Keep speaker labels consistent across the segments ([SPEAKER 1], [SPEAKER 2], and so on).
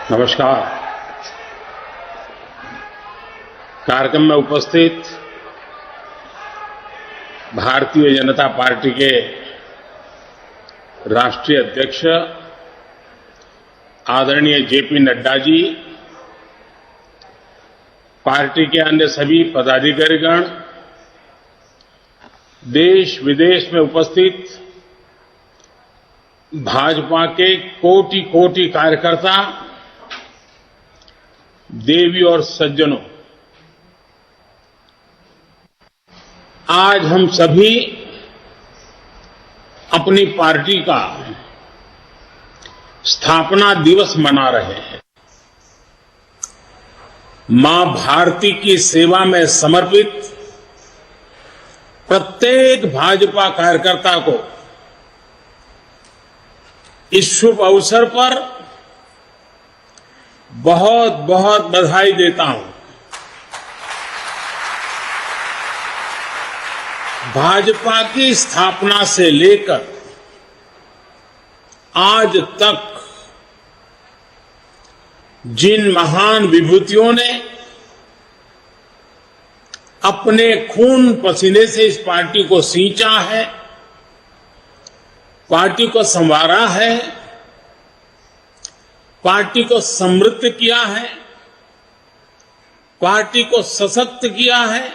[SPEAKER 1] नमस्कार। कार्यक्रम में उपस्थित भारतीय जनता पार्टी के राष्ट्रीय अध्यक्ष आदरणीय जेपी नड्डा जी, पार्टी के अन्य सभी पदाधिकारीगण, देश विदेश में उपस्थित भाजपा के कोटि कोटि कार्यकर्ता, देवी और सज्जनों, आज हम सभी अपनी पार्टी का स्थापना दिवस मना रहे हैं। मां भारती की सेवा में समर्पित प्रत्येक भाजपा कार्यकर्ता को इस शुभ अवसर पर बहुत बहुत बधाई देता हूं। भाजपा की स्थापना से लेकर आज तक जिन महान विभूतियों ने अपने खून पसीने से इस पार्टी को सींचा है, पार्टी को संवारा है, पार्टी को समृद्ध किया है, पार्टी को सशक्त किया है,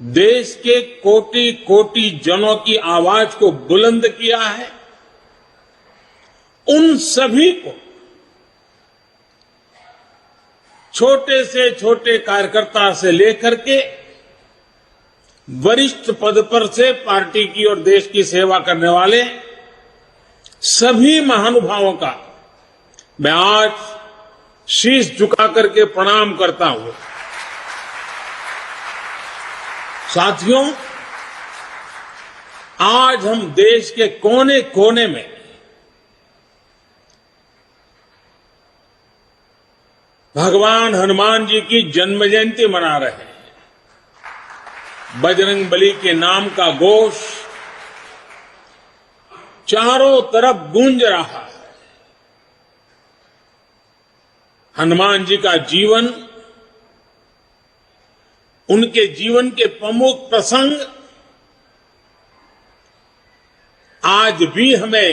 [SPEAKER 1] देश के कोटि कोटि जनों की आवाज को बुलंद किया है, उन सभी को, छोटे से छोटे कार्यकर्ता से लेकर के वरिष्ठ पद पर से पार्टी की और देश की सेवा करने वाले सभी महानुभावों का मैं आज शीश झुका करके प्रणाम करता हूं। साथियों, आज हम देश के कोने कोने में भगवान हनुमान जी की जन्म जयंती मना रहे हैं। बजरंगबली के नाम का घोष चारों तरफ गूंज रहा है। हनुमान जी का जीवन, उनके जीवन के प्रमुख प्रसंग आज भी हमें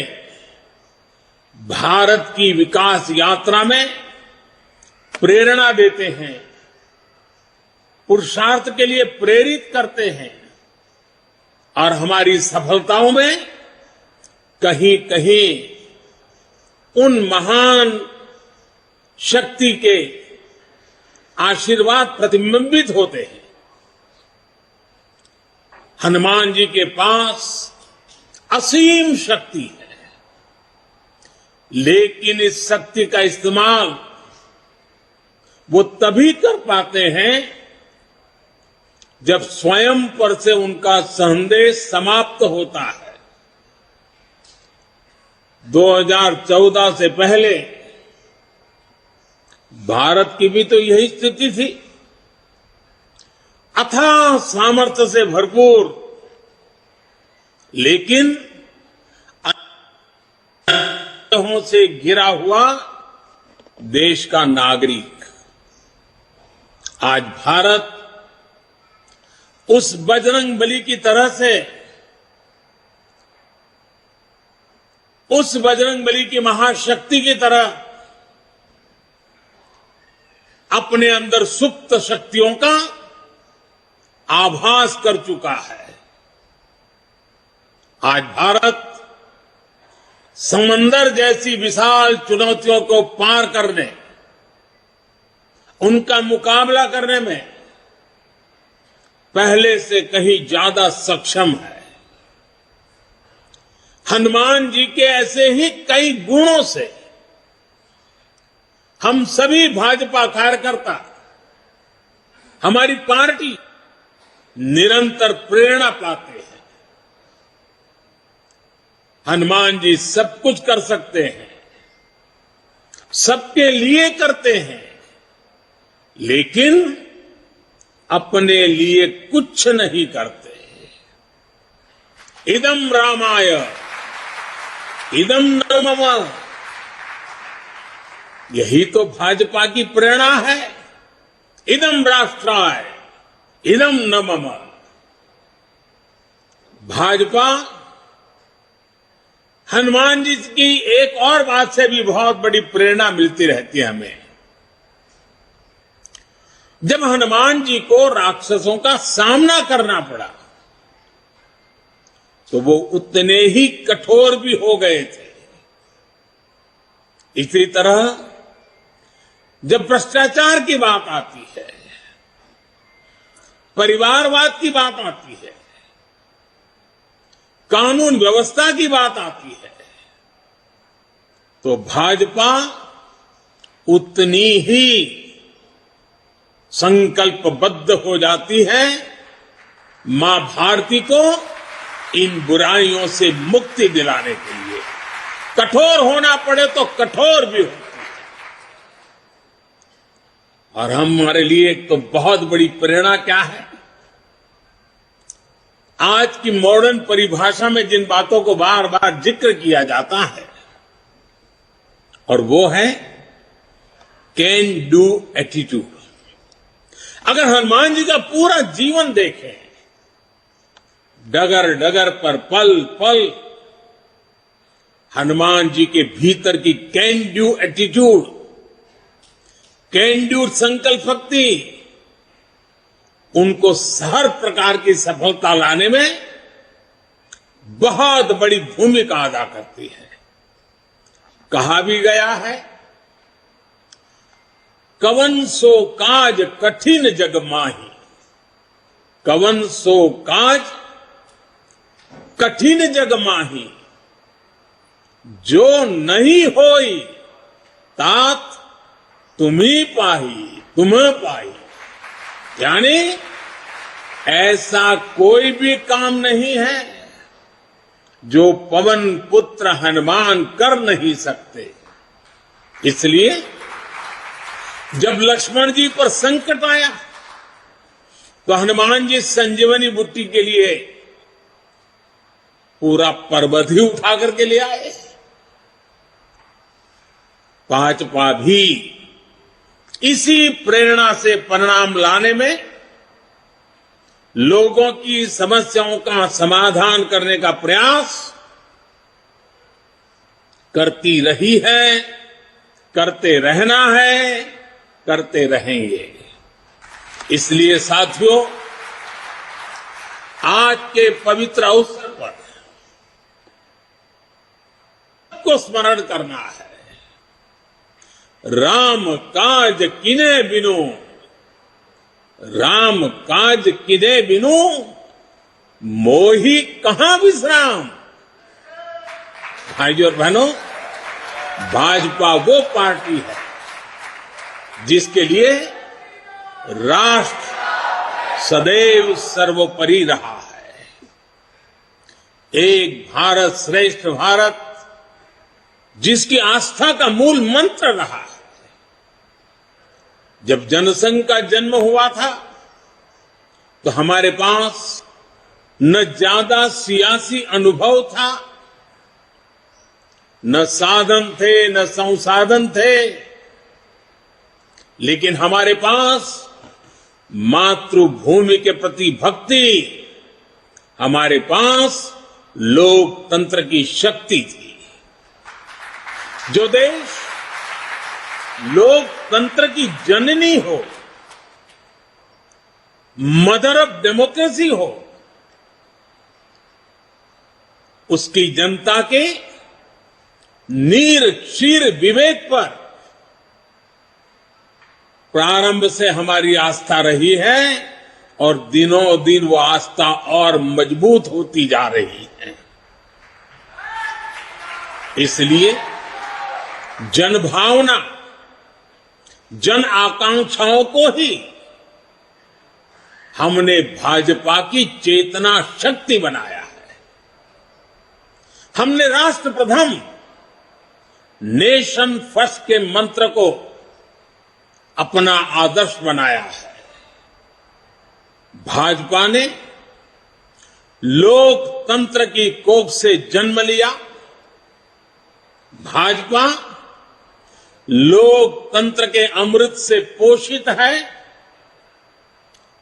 [SPEAKER 1] भारत की विकास यात्रा में प्रेरणा देते हैं, पुरुषार्थ के लिए प्रेरित करते हैं और हमारी सफलताओं में कहीं कहीं उन महान शक्ति के आशीर्वाद प्रतिबिंबित होते हैं। हनुमान जी के पास असीम शक्ति है, लेकिन इस शक्ति का इस्तेमाल वो तभी कर पाते हैं जब स्वयं पर से उनका संदेश समाप्त होता है। 2014 से पहले भारत की भी तो यही स्थिति थी। अथाह सामर्थ्य से भरपूर, लेकिन अनहों से घिरा हुआ देश का नागरिक। आज भारत उस बजरंगबली की तरह से, उस बजरंगबली की महाशक्ति की तरह अपने अंदर सुप्त शक्तियों का आभास कर चुका है। आज भारत समंदर जैसी विशाल चुनौतियों को पार करने, उनका मुकाबला करने में पहले से कहीं ज्यादा सक्षम है। हनुमान जी के ऐसे ही कई गुणों से हम सभी भाजपा कार्यकर्ता, हमारी पार्टी निरंतर प्रेरणा पाते हैं। हनुमान जी सब कुछ कर सकते हैं, सबके लिए करते हैं, लेकिन अपने लिए कुछ नहीं करते। इदम रामाय इदम न मम यही तो भाजपा की प्रेरणा है। इदम राष्ट्राय इदम न मम। भाजपा हनुमान जी की एक और बात से भी बहुत बड़ी प्रेरणा मिलती रहती है हमें। जब हनुमान जी को राक्षसों का सामना करना पड़ा तो वो उतने ही कठोर भी हो गए थे। इसी तरह जब भ्रष्टाचार की बात आती है, परिवारवाद की बात आती है, कानून व्यवस्था की बात आती है, तो भाजपा उतनी ही संकल्पबद्ध हो जाती है मां भारती को इन बुराइयों से मुक्ति दिलाने के लिए। कठोर होना पड़े तो कठोर भी होती है। और हमारे लिए एक तो बहुत बड़ी प्रेरणा क्या है, आज की मॉडर्न परिभाषा में जिन बातों को बार बार जिक्र किया जाता है, और वो है कैन डू एटीट्यूड। अगर हनुमान जी का पूरा जीवन देखें, डगर डगर पर पल पल हनुमान जी के भीतर की can do attitude, can do संकल्प शक्ति उनको हर प्रकार की सफलता लाने में बहुत बड़ी भूमिका अदा करती है। कहा भी गया है, कवन सो काज कठिन जग माही, कवन सो काज कठिन जग माही, जो नहीं होई तात तुम्ही पाही, तुम्हें पाई। यानी ऐसा कोई भी काम नहीं है जो पवन पुत्र हनुमान कर नहीं सकते। इसलिए जब लक्ष्मण जी पर संकट आया तो हनुमान जी संजीवनी बूटी के लिए पूरा पर्वत ही उठा करके ले आए। भाजपा भी इसी प्रेरणा से परिणाम लाने में, लोगों की समस्याओं का समाधान करने का प्रयास करती रही है, करते रहना है, करते रहेंगे। इसलिए साथियों, आज के पवित्र अवसर पर को स्मरण करना है, राम काज किने बिनु, राम काज किने बिनु, मोही कहां विश्राम। भाइयों और बहनों, भाजपा वो पार्टी है जिसके लिए राष्ट्र सदैव सर्वोपरि रहा है। एक भारत श्रेष्ठ भारत जिसकी आस्था का मूल मंत्र रहा है। जब जनसंघ का जन्म हुआ था तो हमारे पास न ज्यादा सियासी अनुभव था, न साधन थे, न संसाधन थे, लेकिन हमारे पास मातृभूमि के प्रति भक्ति, हमारे पास लोकतंत्र की शक्ति थी। जो देश लोकतंत्र की जननी हो, मदर ऑफ डेमोक्रेसी हो, उसकी जनता के नीर क्षीर विवेक पर प्रारंभ से हमारी आस्था रही है और दिनों दिन वो आस्था और मजबूत होती जा रही है। इसलिए जनभावना, जन आकांक्षाओं को ही हमने भाजपा की चेतना शक्ति बनाया है। हमने राष्ट्र प्रथम, नेशन फर्स्ट के मंत्र को अपना आदर्श बनाया है। भाजपा ने लोकतंत्र की कोख से जन्म लिया। भाजपा लोकतंत्र के अमृत से पोषित है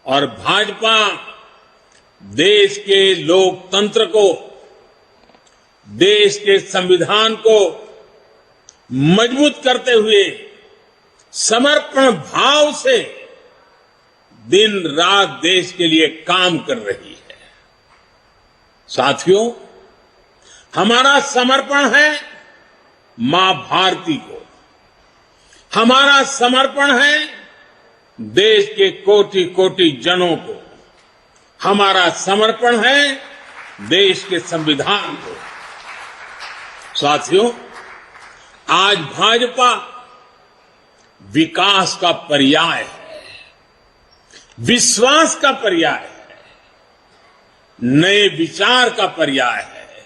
[SPEAKER 1] और भाजपा देश के लोकतंत्र को, देश के संविधान को मजबूत करते हुए समर्पण भाव से दिन रात देश के लिए काम कर रही है। साथियों, हमारा समर्पण है मां भारती को, हमारा समर्पण है देश के कोटि कोटि जनों को, हमारा समर्पण है देश के संविधान को। साथियों, आज भाजपा विकास का पर्याय है, विश्वास का पर्याय है, नए विचार का पर्याय है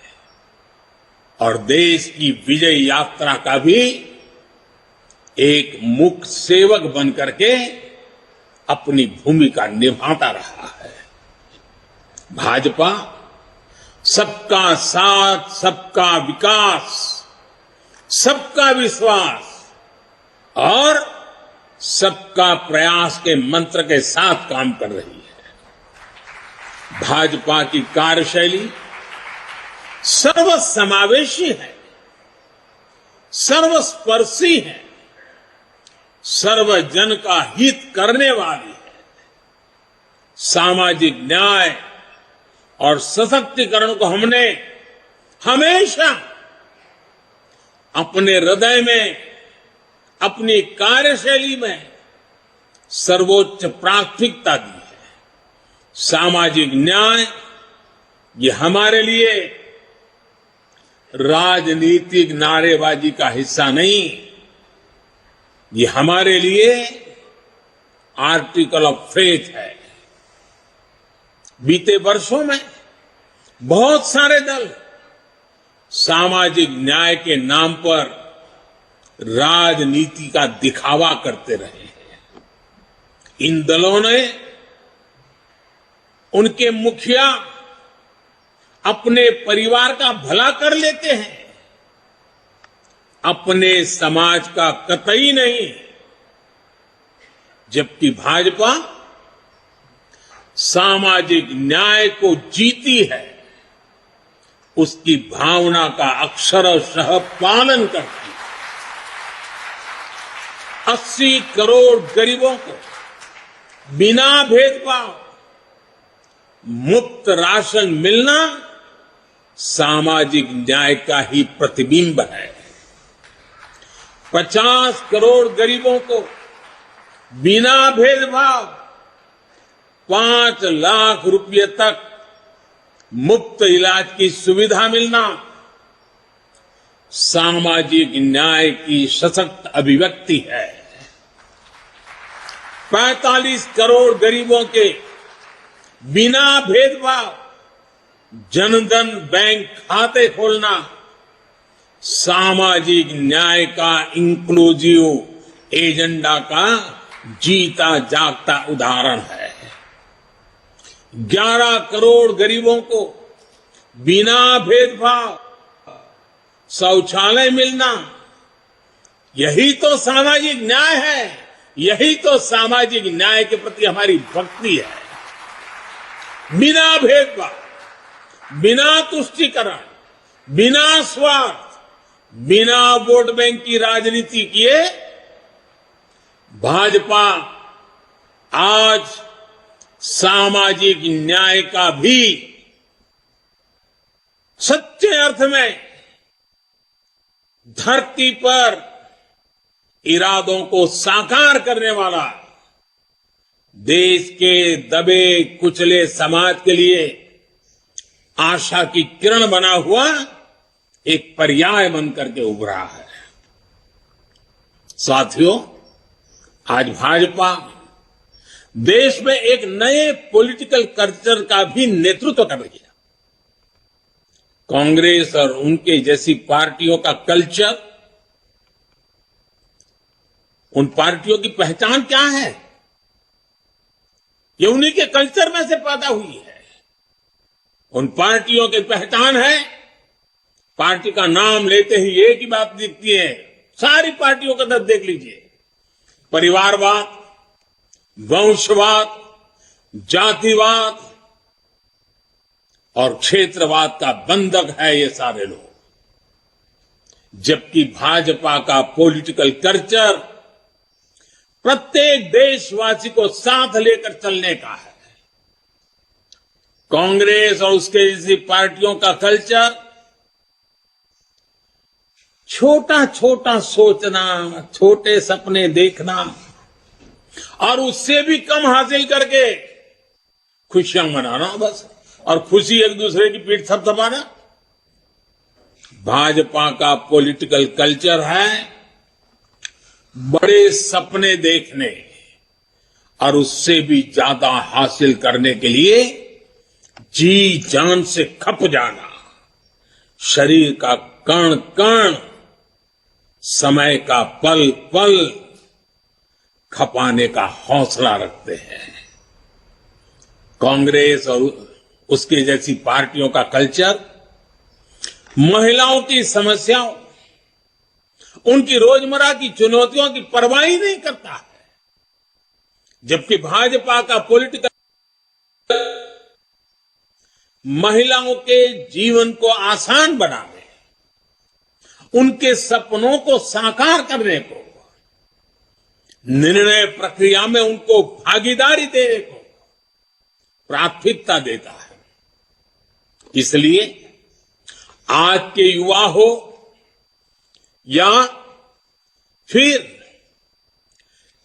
[SPEAKER 1] और देश की विजय यात्रा का भी एक मुख्य सेवक बनकर के अपनी भूमिका निभाता रहा है। भाजपा सबका साथ, सबका विकास, सबका विश्वास और सबका प्रयास के मंत्र के साथ काम कर रही है। भाजपा की कार्यशैली सर्वसमावेशी है, सर्वस्पर्शी है, सर्वजन का हित करने वाली है। सामाजिक न्याय और सशक्तिकरण को हमने हमेशा अपने हृदय में, अपनी कार्यशैली में सर्वोच्च प्राथमिकता दी है। सामाजिक न्याय ये हमारे लिए राजनीतिक नारेबाजी का हिस्सा नहीं, ये हमारे लिए आर्टिकल ऑफ फेथ है। बीते वर्षों में बहुत सारे दल सामाजिक न्याय के नाम पर राजनीति का दिखावा करते रहे हैं। इन दलों ने, उनके मुखिया अपने परिवार का भला कर लेते हैं, अपने समाज का कतई नहीं, जबकि भाजपा सामाजिक न्याय को जीती है, उसकी भावना का अक्षरशः पालन करती है। 80 करोड़ गरीबों को बिना भेदभाव मुफ्त राशन मिलना सामाजिक न्याय का ही प्रतिबिंब है। 50 करोड़ गरीबों को बिना भेदभाव 5 लाख रुपए तक मुफ्त इलाज की सुविधा मिलना सामाजिक न्याय की सशक्त अभिव्यक्ति है। 45 करोड़ गरीबों के बिना भेदभाव जनधन बैंक खाते खोलना सामाजिक न्याय का इंक्लूसिव एजेंडा का जीता जागता उदाहरण है। 11 करोड़ गरीबों को बिना भेदभाव शौचालय मिलना, यही तो सामाजिक न्याय है, यही तो सामाजिक न्याय के प्रति हमारी भक्ति है। बिना भेदभाव, बिना तुष्टीकरण, बिना स्वार्थ, बिना वोट बैंक की राजनीति किए भाजपा आज सामाजिक न्याय का भी सच्चे अर्थ में धरती पर इरादों को साकार करने वाला, देश के दबे कुचले समाज के लिए आशा की किरण बना हुआ एक पर्याय बनकर के उभरा है। साथियों, आज भाजपा देश में एक नए पॉलिटिकल कल्चर का भी नेतृत्व कर रही है। कांग्रेस और उनके जैसी पार्टियों का कल्चर, उन पार्टियों की पहचान क्या है? ये उन्हीं के कल्चर में से पैदा हुई है। उन पार्टियों की पहचान है, पार्टी का नाम लेते ही एक ही बात दिखती है, सारी पार्टियों का दर्द देख लीजिए। परिवारवाद, वंशवाद, जातिवाद और क्षेत्रवाद का बंधक है ये सारे लोग। जबकि भाजपा का पॉलिटिकल कल्चर प्रत्येक देशवासी को साथ लेकर चलने का है। कांग्रेस और उसके जैसी पार्टियों का कल्चर छोटा छोटा सोचना, छोटे सपने देखना और उससे भी कम हासिल करके खुशियां मनाना बस, और खुशी एक दूसरे की पीठ थपथपाना। भाजपा का पॉलिटिकल कल्चर है बड़े सपने देखने और उससे भी ज्यादा हासिल करने के लिए जी जान से खप जाना, शरीर का कण कण, समय का पल पल खपाने का हौसला रखते हैं। कांग्रेस और उसके जैसी पार्टियों का कल्चर महिलाओं की समस्याओं, उनकी रोजमर्रा की चुनौतियों की परवाह ही नहीं करता है। जबकि भाजपा का पॉलिटिकल महिलाओं के जीवन को आसान बनाने, उनके सपनों को साकार करने को, निर्णय प्रक्रिया में उनको भागीदारी देने को प्राथमिकता देता है। इसलिए आज के युवा हो या फिर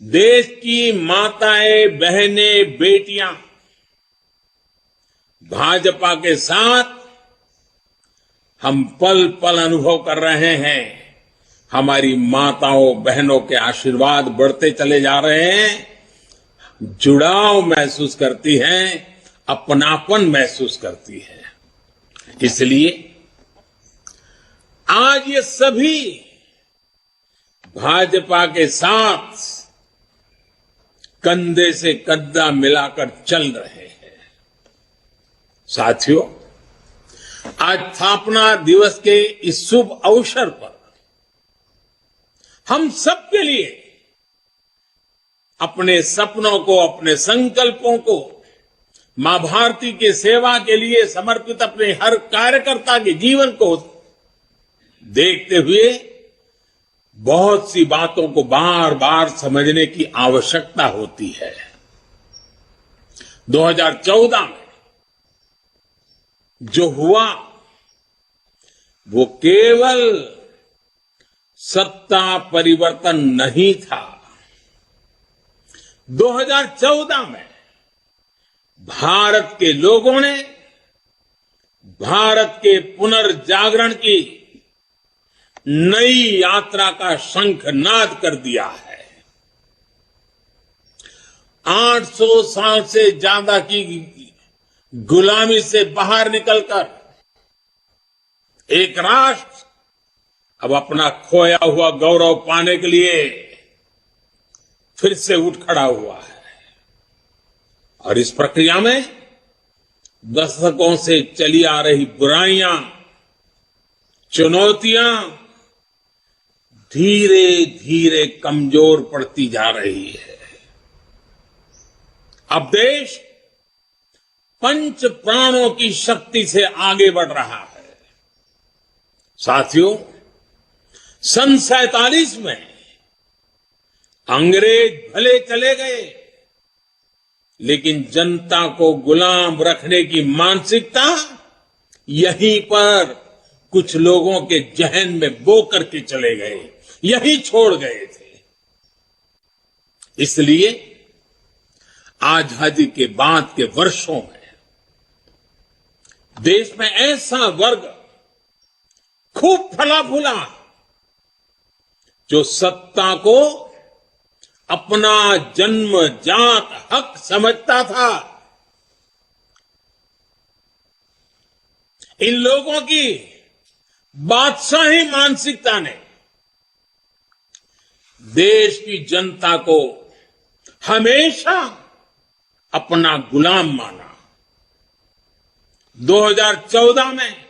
[SPEAKER 1] देश की माताएं, बहनें, बेटियां भाजपा के साथ हम पल पल अनुभव कर रहे हैं। हमारी माताओं बहनों के आशीर्वाद बढ़ते चले जा रहे हैं, जुड़ाव महसूस करती हैं, अपनापन महसूस करती है। इसलिए आज ये सभी भाजपा के साथ कंधे से कंधा मिलाकर चल रहे हैं। साथियों, आज स्थापना दिवस के इस शुभ अवसर पर हम सबके लिए अपने सपनों को, अपने संकल्पों को, मां भारती की सेवा के लिए समर्पित अपने हर कार्यकर्ता के जीवन को देखते हुए बहुत सी बातों को बार बार समझने की आवश्यकता होती है। 2014 में जो हुआ वो केवल सत्ता परिवर्तन नहीं था। 2014 में भारत के लोगों ने भारत के पुनर्जागरण की नई यात्रा का शंखनाद कर दिया है। 800 साल से ज्यादा की गुलामी से बाहर निकलकर एक राष्ट्र अब अपना खोया हुआ गौरव पाने के लिए फिर से उठ खड़ा हुआ है। और इस प्रक्रिया में दशकों से चली आ रही बुराइयां, चुनौतियां धीरे धीरे कमजोर पड़ती जा रही है। अब देश पंच प्राणों की शक्ति से आगे बढ़ रहा है। साथियों, सन 47 में अंग्रेज भले चले गए, लेकिन जनता को गुलाम रखने की मानसिकता यहीं पर कुछ लोगों के जहन में बो करके चले गए, यही छोड़ गए थे। इसलिए आजादी के बाद के वर्षों में देश में ऐसा वर्ग खूब फला फूला जो सत्ता को अपना जन्मजात हक समझता था। इन लोगों की बादशाही मानसिकता ने देश की जनता को हमेशा अपना गुलाम माना। 2014 में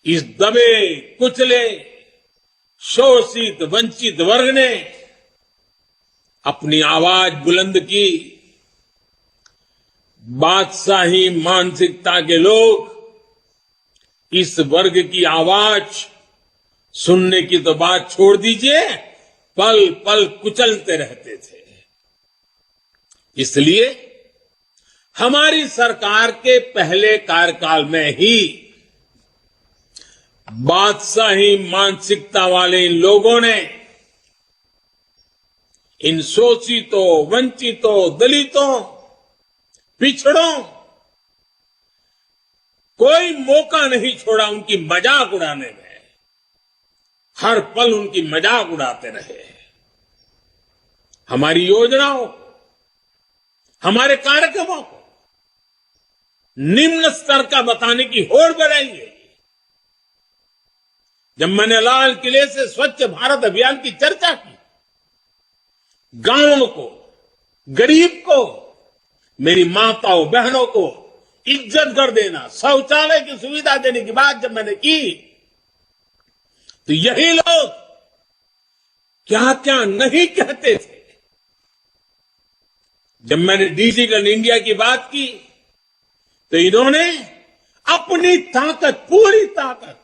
[SPEAKER 1] इस दबे कुचले शोषित वंचित वर्ग ने अपनी आवाज बुलंद की। बादशाही मानसिकता के लोग इस वर्ग की आवाज सुनने की तो बात छोड़ दीजिए, पल पल कुचलते रहते थे। इसलिए हमारी सरकार के पहले कार्यकाल में ही बादशाही मानसिकता वाले इन लोगों ने इन शोषितों, वंचितों, दलितों, पिछड़ों कोई मौका नहीं छोड़ा उनकी मजाक उड़ाने में। हर पल उनकी मजाक उड़ाते रहे। हमारी योजनाओं को, हमारे कार्यक्रमों को निम्न स्तर का बताने की होड़ बढ़ाई गई। जब मैंने लाल किले से स्वच्छ भारत अभियान की चर्चा की, गांवों को, गरीब को, मेरी माताओं बहनों को इज्जत कर देना, शौचालय की सुविधा देने की बात जब मैंने की, तो यही लोग क्या क्या नहीं कहते थे। जब मैंने डिजिटल इंडिया की बात की, तो इन्होंने अपनी ताकत, पूरी ताकत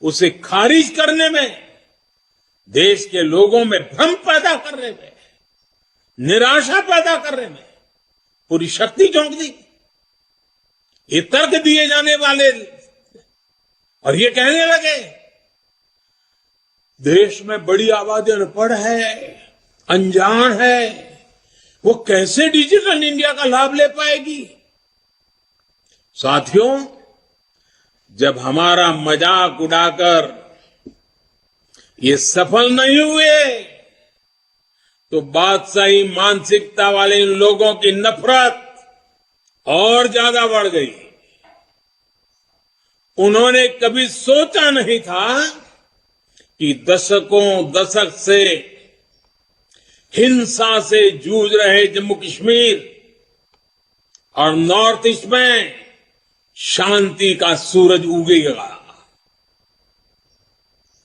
[SPEAKER 1] उसे खारिज करने में, देश के लोगों में भ्रम पैदा करने में, निराशा पैदा करने में पूरी शक्ति झोंक दी। ये तर्क दिए जाने वाले और ये कहने लगे देश में बड़ी आबादी अनपढ़ है, अनजान है, वो कैसे डिजिटल इंडिया का लाभ ले पाएगी। साथियों, जब हमारा मजाक उड़ाकर ये सफल नहीं हुए, तो बादशाही मानसिकता वाले इन लोगों की नफरत और ज्यादा बढ़ गई। उन्होंने कभी सोचा नहीं था कि दशक से हिंसा से जूझ रहे जम्मू कश्मीर और नॉर्थ ईस्ट में शांति का सूरज उगेगा।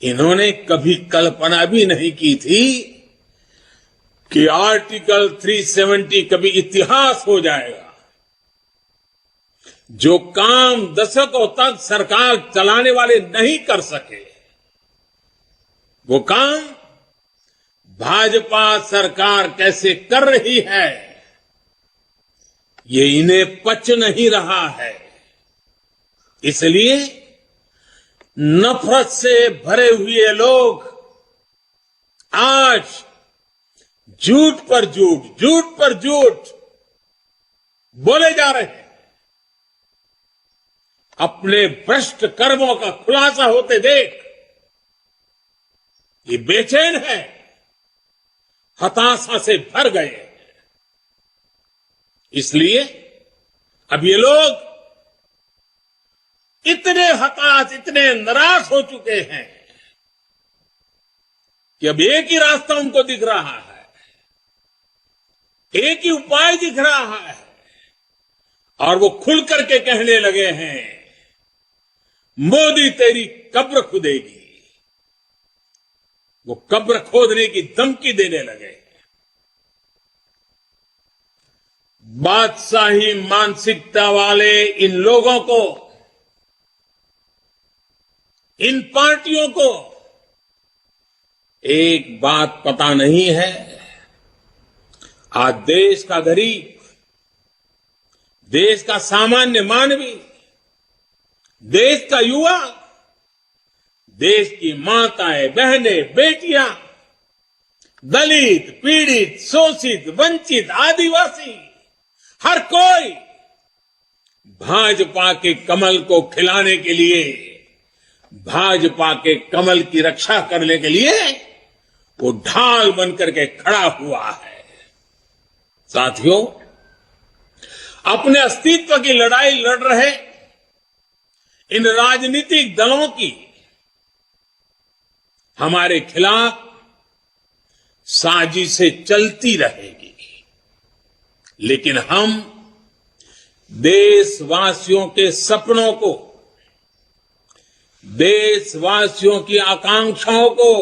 [SPEAKER 1] इन्होंने कभी कल्पना भी नहीं की थी कि आर्टिकल 370 कभी इतिहास हो जाएगा। जो काम दशकों तक सरकार चलाने वाले नहीं कर सके, वो काम भाजपा सरकार कैसे कर रही है, ये इन्हें पच नहीं रहा है। इसलिए नफरत से भरे हुए लोग आज झूठ पर झूठ, झूठ पर झूठ बोले जा रहे हैं। अपने भ्रष्ट कर्मों का खुलासा होते देख ये बेचैन है, हताशा से भर गए। इसलिए अब ये लोग इतने हताश, इतने निराश हो चुके हैं कि अब एक ही रास्ता उनको दिख रहा है, एक ही उपाय दिख रहा है, और वो खुल करके कहने लगे हैं, मोदी तेरी कब्र खुदेगी। वो कब्र खोदने की धमकी देने लगे। बादशाही मानसिकता वाले इन लोगों को, इन पार्टियों को एक बात पता नहीं है। आज देश का गरीब, देश का सामान्य मानवी, देश का युवा, देश की माताएं, बहनें, बेटियां, दलित, पीड़ित, शोषित, वंचित, आदिवासी, हर कोई भाजपा के कमल को खिलाने के लिए, भाजपा के कमल की रक्षा करने के लिए वो ढाल बनकर के खड़ा हुआ है। साथियों, अपने अस्तित्व की लड़ाई लड़ रहे इन राजनीतिक दलों की हमारे खिलाफ साजिशें चलती रहेगी, लेकिन हम देशवासियों के सपनों को देशवासियों की आकांक्षाओं को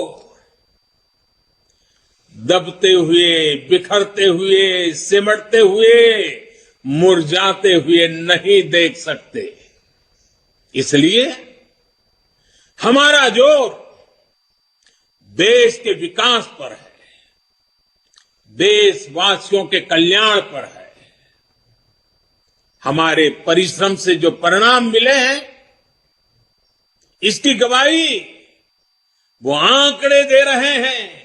[SPEAKER 1] दबते हुए, बिखरते हुए, सिमटते हुए, मुरझाते हुए नहीं देख सकते। इसलिए हमारा जोर देश के विकास पर है, देशवासियों के कल्याण पर है। हमारे परिश्रम से जो परिणाम मिले हैं, इसकी गवाही वो आंकड़े दे रहे हैं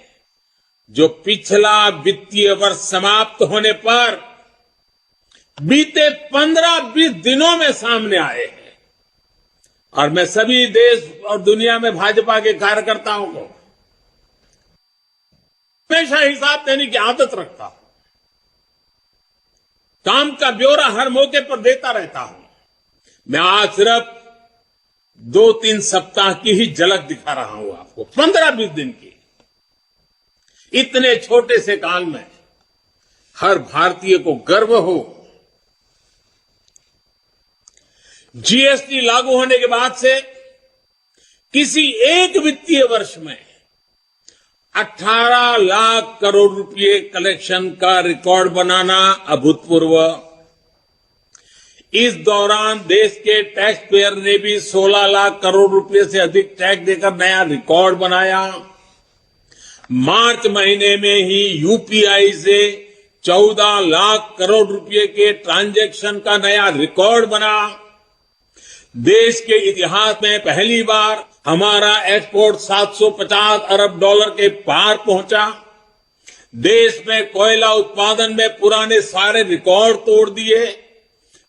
[SPEAKER 1] जो पिछला वित्तीय वर्ष समाप्त होने पर बीते 15-20 दिनों में सामने आए हैं। और मैं सभी देश और दुनिया में भाजपा के कार्यकर्ताओं को हमेशा हिसाब देने की आदत रखता हूं। काम का ब्यौरा हर मौके पर देता रहता हूं। मैं आज सिर्फ 2-3 सप्ताह की ही झलक दिखा रहा हूं आपको, 15-20 दिन की। इतने छोटे से काल में हर भारतीय को गर्व हो। जीएसटी लागू होने के बाद से किसी एक वित्तीय वर्ष में 18 लाख करोड़ रुपए कलेक्शन का रिकॉर्ड बनाना अभूतपूर्व। इस दौरान देश के टैक्स पेयर ने भी 16 लाख करोड़ रुपए से अधिक टैक्स देकर नया रिकॉर्ड बनाया। मार्च महीने में ही यूपीआई से 14 लाख करोड़ रुपए के ट्रांजैक्शन का नया रिकॉर्ड बना। देश के इतिहास में पहली बार हमारा एक्सपोर्ट 750 अरब डॉलर के पार पहुंचा। देश में कोयला उत्पादन में पुराने सारे रिकॉर्ड तोड़ दिए।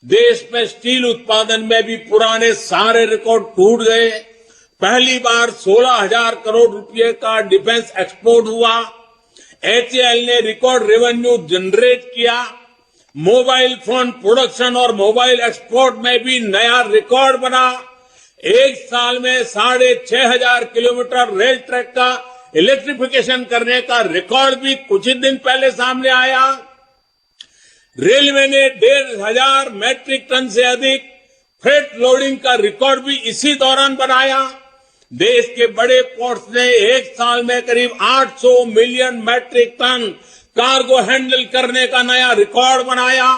[SPEAKER 1] देश में स्टील उत्पादन में भी पुराने सारे रिकॉर्ड टूट गए। पहली बार 16,000 करोड़ रुपए का डिफेंस एक्सपोर्ट हुआ। एचएएल ने रिकॉर्ड रेवेन्यू जनरेट किया। मोबाइल फोन प्रोडक्शन और मोबाइल एक्सपोर्ट में भी नया रिकॉर्ड बना। एक साल में 6,500 किलोमीटर रेल ट्रैक का इलेक्ट्रिफिकेशन करने का रिकॉर्ड भी कुछ ही दिन पहले सामने आया। रेलवे ने 1,500 मैट्रिक टन से अधिक फ्रेट लोडिंग का रिकॉर्ड भी इसी दौरान बनाया। देश के बड़े पोर्ट्स ने एक साल में करीब 800 million metric ton cargo handle करने का नया रिकॉर्ड बनाया।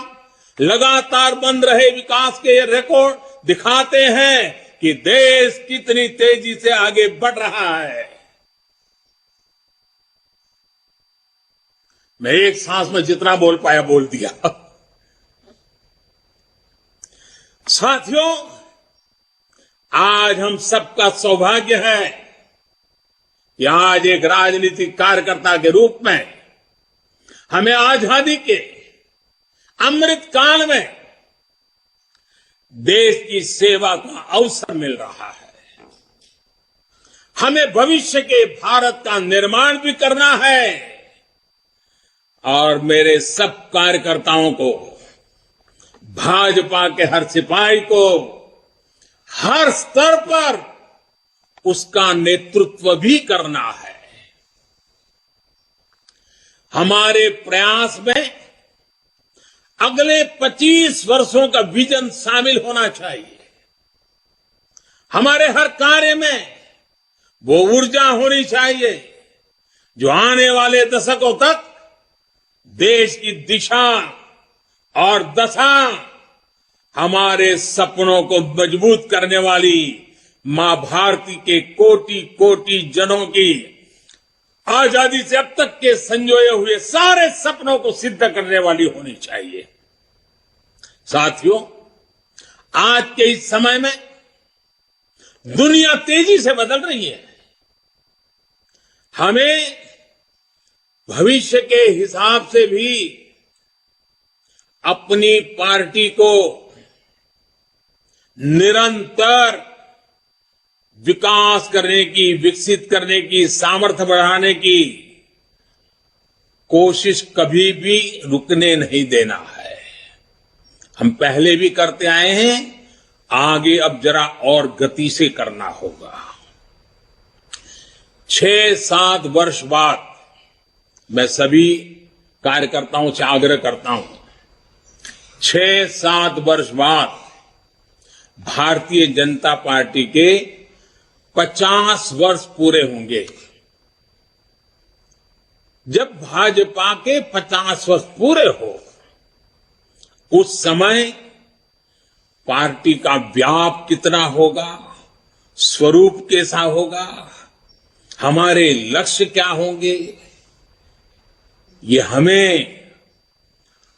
[SPEAKER 1] लगातार बन रहे विकास के ये रिकॉर्ड दिखाते हैं कि देश कितनी तेजी से आगे बढ़ रहा है। मैं एक सांस में जितना बोल पाया बोल दिया। साथियों, आज हम सबका सौभाग्य है कि आज एक राजनीतिक कार्यकर्ता के रूप में हमें आजादी के अमृत काल में देश की सेवा का अवसर मिल रहा है। हमें भविष्य के भारत का निर्माण भी करना है और मेरे सब कार्यकर्ताओं को, भाजपा के हर सिपाही को हर स्तर पर उसका नेतृत्व भी करना है। हमारे प्रयास में अगले 25 वर्षों का विजन शामिल होना चाहिए। हमारे हर कार्य में वो ऊर्जा होनी चाहिए जो आने वाले दशकों तक देश की दिशा और दशा, हमारे सपनों को मजबूत करने वाली मां भारती के कोटि कोटि जनों की आजादी से अब तक के संजोए हुए सारे सपनों को सिद्ध करने वाली होनी चाहिए। साथियों, आज के इस समय में दुनिया तेजी से बदल रही है। हमें भविष्य के हिसाब से भी अपनी पार्टी को निरंतर विकास करने की, विकसित करने की, सामर्थ्य बढ़ाने की कोशिश कभी भी रुकने नहीं देना है। हम पहले भी करते आए हैं, आगे अब जरा और गति से करना होगा। 6-7 वर्ष बाद मैं सभी कार्यकर्ताओं से आग्रह करता हूं, 6-7 वर्ष बाद भारतीय जनता पार्टी के 50 वर्ष पूरे होंगे। जब भाजपा के 50 वर्ष पूरे हो, उस समय पार्टी का व्याप कितना होगा, स्वरूप कैसा होगा, हमारे लक्ष्य क्या होंगे, ये हमें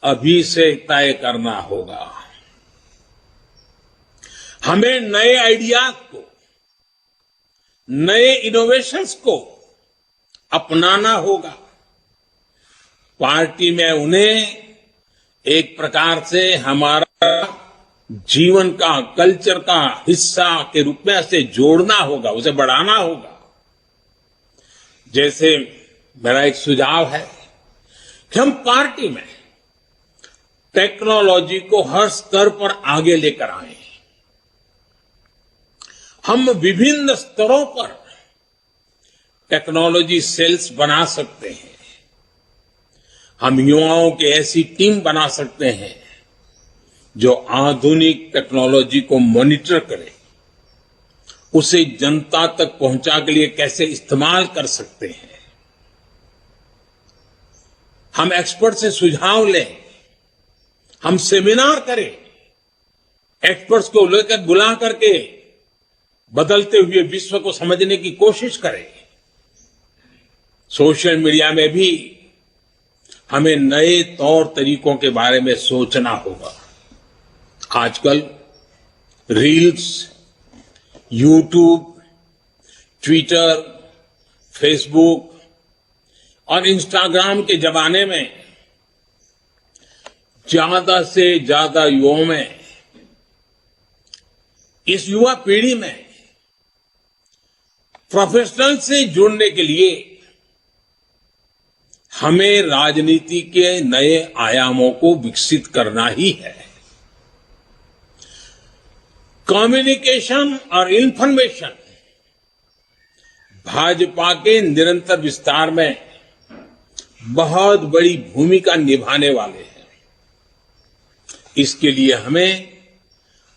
[SPEAKER 1] अभी से तय करना होगा। हमें नए आइडियाज को, नए इनोवेशंस को अपनाना होगा। पार्टी में उन्हें एक प्रकार से हमारा जीवन का, कल्चर का हिस्सा के रूप में ऐसे जोड़ना होगा, उसे बढ़ाना होगा। जैसे मेरा एक सुझाव है कि हम पार्टी में टेक्नोलॉजी को हर स्तर पर आगे लेकर आए। हम विभिन्न स्तरों पर टेक्नोलॉजी सेल्स बना सकते हैं। हम युवाओं की ऐसी टीम बना सकते हैं जो आधुनिक टेक्नोलॉजी को मॉनिटर करे, उसे जनता तक पहुंचा के लिए कैसे इस्तेमाल कर सकते हैं। हम एक्सपर्ट से सुझाव लें, हम सेमिनार करें, एक्सपर्ट्स को लेकर बुला करके बदलते हुए विश्व को समझने की कोशिश करें। सोशल मीडिया में भी हमें नए तौर तरीकों के बारे में सोचना होगा। आजकल रील्स, यूट्यूब, ट्विटर, फेसबुक और इंस्टाग्राम के जमाने में ज्यादा से ज्यादा युवाओं में, इस युवा पीढ़ी में प्रोफेशनल से जुड़ने के लिए हमें राजनीति के नए आयामों को विकसित करना ही है। कम्युनिकेशन और इंफॉर्मेशन भाजपा के निरंतर विस्तार में बहुत बड़ी भूमिका निभाने वाले हैं। इसके लिए हमें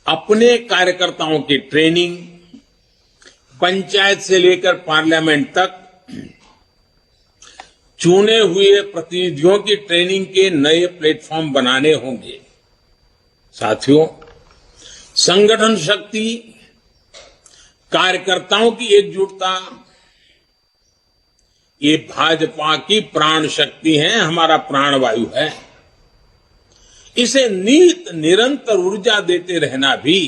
[SPEAKER 1] अपने कार्यकर्ताओं की ट्रेनिंग, पंचायत से लेकर पार्लियामेंट तक चुने हुए प्रतिनिधियों की ट्रेनिंग के नए प्लेटफॉर्म बनाने होंगे। साथियों, संगठन शक्ति, कार्यकर्ताओं की एकजुटता, ये भाजपा की प्राण शक्ति है, हमारा प्राणवायु है। इसे निरंतर ऊर्जा देते रहना भी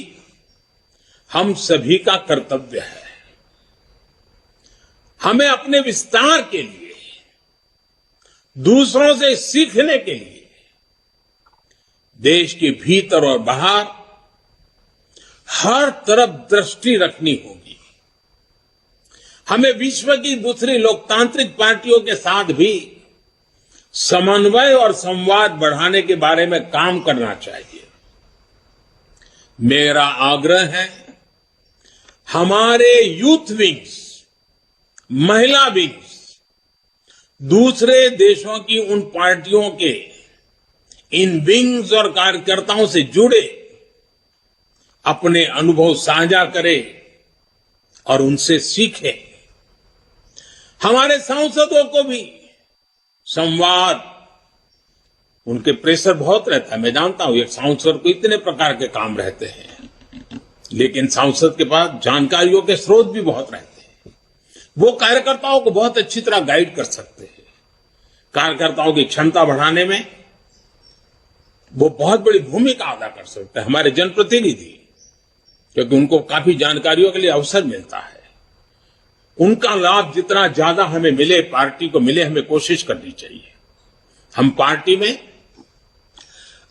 [SPEAKER 1] हम सभी का कर्तव्य है। हमें अपने विस्तार के लिए, दूसरों से सीखने के लिए देश के भीतर और बाहर हर तरफ दृष्टि रखनी होगी। हमें विश्व की दूसरी लोकतांत्रिक पार्टियों के साथ भी समन्वय और संवाद बढ़ाने के बारे में काम करना चाहिए। मेरा आग्रह है, हमारे यूथ विंग्स, महिला विंग्स दूसरे देशों की उन पार्टियों के इन विंग्स और कार्यकर्ताओं से जुड़े, अपने अनुभव साझा करें और उनसे सीखें। हमारे सांसदों को भी संवाद, उनके प्रेशर बहुत रहता है, मैं जानता हूं। एक सांसद को इतने प्रकार के काम रहते हैं, लेकिन सांसद के पास जानकारियों के स्रोत भी बहुत रहते हैं। वो कार्यकर्ताओं को बहुत अच्छी तरह गाइड कर सकते हैं। कार्यकर्ताओं की क्षमता बढ़ाने में वो बहुत बड़ी भूमिका अदा कर सकते हैं, हमारे जनप्रतिनिधि, क्योंकि उनको काफी जानकारियों के लिए अवसर मिलता है। उनका लाभ जितना ज्यादा हमें मिले, पार्टी को मिले, हमें कोशिश करनी चाहिए। हम पार्टी में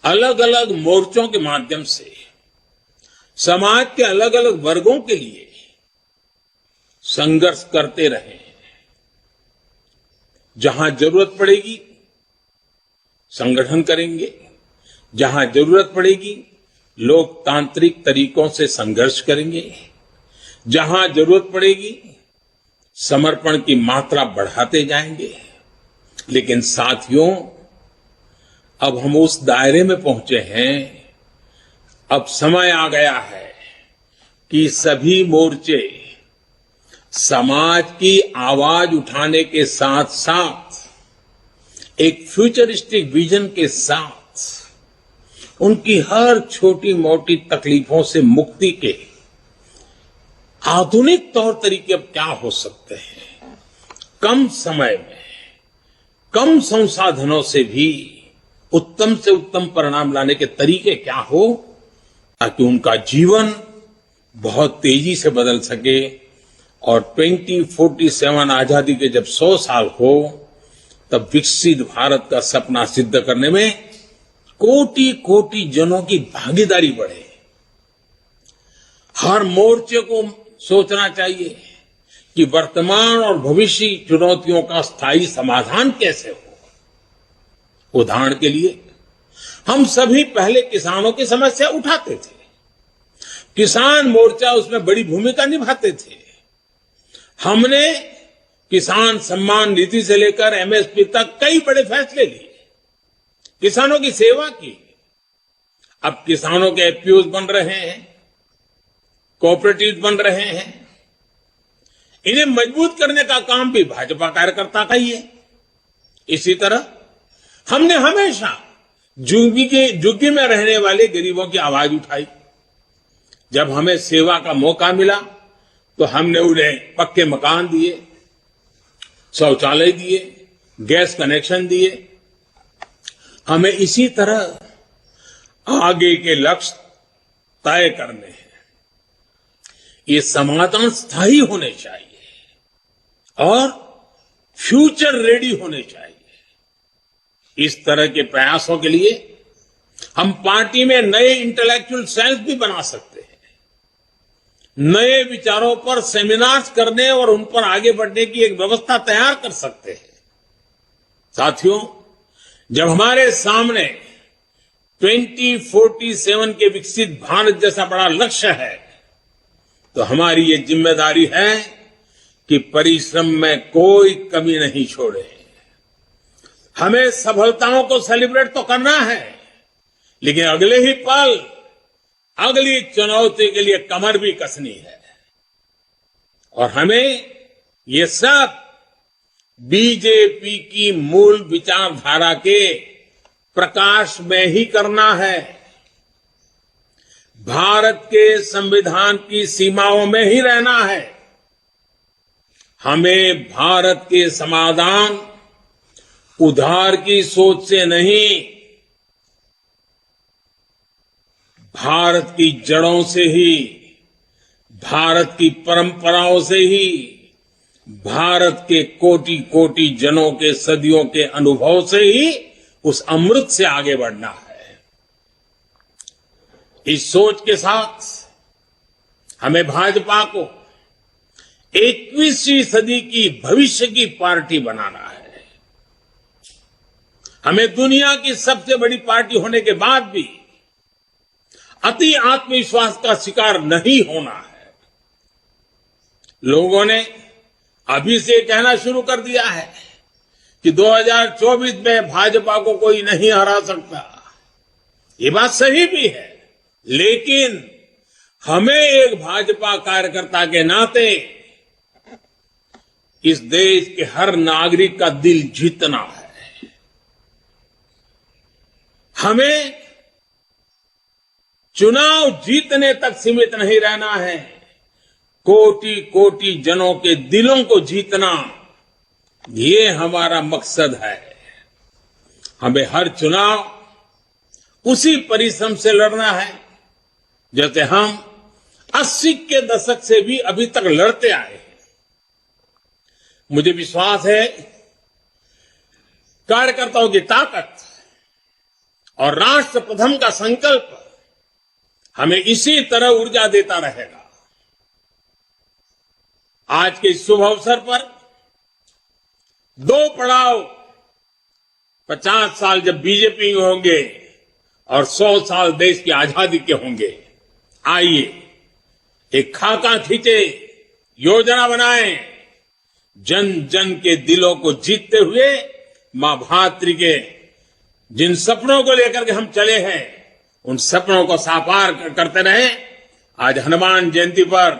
[SPEAKER 1] अलग अलग मोर्चों के माध्यम से समाज के अलग अलग वर्गों के लिए संघर्ष करते रहे। जहां जरूरत पड़ेगी संगठन करेंगे, जहां जरूरत पड़ेगी लोकतांत्रिक तरीकों से संघर्ष करेंगे, जहां जरूरत पड़ेगी समर्पण की मात्रा बढ़ाते जाएंगे। लेकिन साथियों, अब हम उस दायरे में पहुंचे हैं, अब समय आ गया है कि सभी मोर्चे समाज की आवाज उठाने के साथ साथ एक फ्यूचरिस्टिक विजन के साथ उनकी हर छोटी मोटी तकलीफों से मुक्ति के आधुनिक तौर तरीके अब क्या हो सकते हैं, कम समय में कम संसाधनों से भी उत्तम से उत्तम परिणाम लाने के तरीके क्या हो, ताकि उनका जीवन बहुत तेजी से बदल सके और 2047 आजादी के जब 100 साल हो तब विकसित भारत का सपना सिद्ध करने में कोटि कोटि जनों की भागीदारी बढ़े। हर मोर्चे को सोचना चाहिए कि वर्तमान और भविष्य चुनौतियों का स्थायी समाधान कैसे हो। उदाहरण के लिए हम सभी पहले किसानों की समस्या उठाते थे, किसान मोर्चा उसमें बड़ी भूमिका निभाते थे। हमने किसान सम्मान निधि से लेकर एमएसपी तक कई बड़े फैसले लिए, किसानों की सेवा की। अब किसानों के एफपीओज बन रहे हैं, कोऑपरेटिव बन रहे हैं। इन्हें मजबूत करने का काम भी भाजपा कार्यकर्ता का ही है। इसी तरह हमने हमेशा झुग्गी में रहने वाले गरीबों की आवाज उठाई। जब हमें सेवा का मौका मिला तो हमने उन्हें पक्के मकान दिए, शौचालय दिए, गैस कनेक्शन दिए। हमें इसी तरह आगे के लक्ष्य तय करने हैं। ये समाधान स्थायी होने चाहिए और फ्यूचर रेडी होने चाहिए। इस तरह के प्रयासों के लिए हम पार्टी में नए इंटेलेक्चुअल सेल्स भी बना सकते हैं, नए विचारों पर सेमिनार्स करने और उन पर आगे बढ़ने की एक व्यवस्था तैयार कर सकते हैं। साथियों, जब हमारे सामने 2047 के विकसित भारत जैसा बड़ा लक्ष्य है तो हमारी ये जिम्मेदारी है कि परिश्रम में कोई कमी नहीं छोड़े। हमें सफलताओं को सेलिब्रेट तो करना है, लेकिन अगले ही पल अगली चुनौती के लिए कमर भी कसनी है। और हमें ये सब बीजेपी की मूल विचारधारा के प्रकाश में ही करना है, भारत के संविधान की सीमाओं में ही रहना है। हमें भारत के समाधान उधार की सोच से नहीं, भारत की जड़ों से ही, भारत की परंपराओं से ही, भारत के कोटि कोटि जनों के सदियों के अनुभव से ही उस अमृत से आगे बढ़ना है। इस सोच के साथ हमें भाजपा को 21वीं सदी की भविष्य की पार्टी बनाना है। हमें दुनिया की सबसे बड़ी पार्टी होने के बाद भी अति आत्मविश्वास का शिकार नहीं होना है। लोगों ने अभी से कहना शुरू कर दिया है कि 2024 में भाजपा को कोई नहीं हरा सकता। ये बात सही भी है, लेकिन हमें एक भाजपा कार्यकर्ता के नाते इस देश के हर नागरिक का दिल जीतना है। हमें चुनाव जीतने तक सीमित नहीं रहना है, कोटि कोटि जनों के दिलों को जीतना, ये हमारा मकसद है। हमें हर चुनाव उसी परिश्रम से लड़ना है जैसे हम 80 के दशक से भी अभी तक लड़ते आए हैं। मुझे विश्वास है कार्यकर्ताओं की ताकत और राष्ट्र प्रथम का संकल्प हमें इसी तरह ऊर्जा देता रहेगा। आज के इस शुभ अवसर पर 2 पड़ाव 50 साल जब बीजेपी में होंगे और 100 साल देश की आजादी के होंगे। आइए एक खाका खींचे, योजना बनाएं, जन जन के दिलों को जीतते हुए मां भातृ के जिन सपनों को लेकर के हम चले हैं उन सपनों को साकार करते रहे। आज हनुमान जयंती पर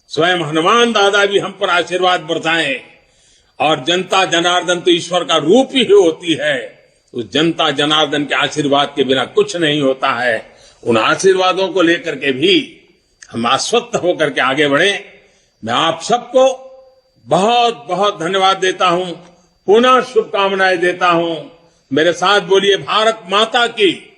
[SPEAKER 1] स्वयं हनुमान दादा भी हम पर आशीर्वाद बरसाएं। और जनता जनार्दन तो ईश्वर का रूप ही होती है। उस जनता जनार्दन के आशीर्वाद के बिना कुछ नहीं होता है। उन आशीर्वादों को लेकर के भी हम आश्वस्त होकर के आगे बढ़े। मैं आप सबको बहुत बहुत धन्यवाद देता हूं, पुनः शुभकामनाएं देता हूं। मेरे साथ बोलिए, भारत माता की।